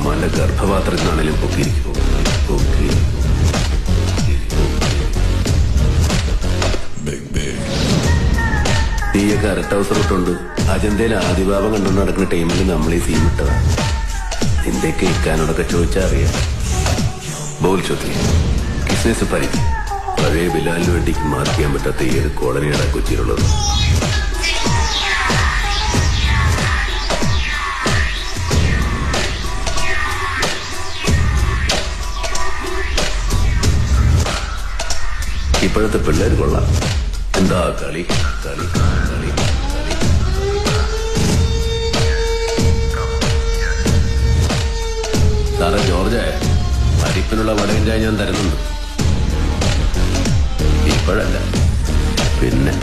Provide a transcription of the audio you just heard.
അമ്മാന്റെ ഗർഭപാത്രത്തിനാണേലും പൊക്കിയിരിക്കും. നീയൊക്കെ അരട്ടവസരം ഇട്ടുണ്ട് അജന്തയിൽ ആദിഭാവം കണ്ടുകൊണ്ട് നടക്കുന്ന ടൈമിൽ നമ്മൾ ഈ സീൻ വിട്ടതാ. നിന്റെയൊക്കെ ഇക്കാനോടൊക്കെ ചോദിച്ചാൽ അറിയാം. ബോൾ ചോദ്യം കിസ്നസ് പരിധി പഴയ ബിലാലിന് വേണ്ടിക്ക് മാർക്ക് ചെയ്യാൻ പറ്റാത്ത ഏത് കോളനിയാണ് കൊച്ചിയിലുള്ളത്? ഇപ്പോഴത്തെ പിള്ളേർ കൊള്ളാം. എന്താ കളി കളി കളി സാറേ ജോർജ്, അരിപ്പിനുള്ള വടയും ചായ ഞാൻ തരുന്നുണ്ട്. ഇപ്പോഴല്ല, പിന്നെ.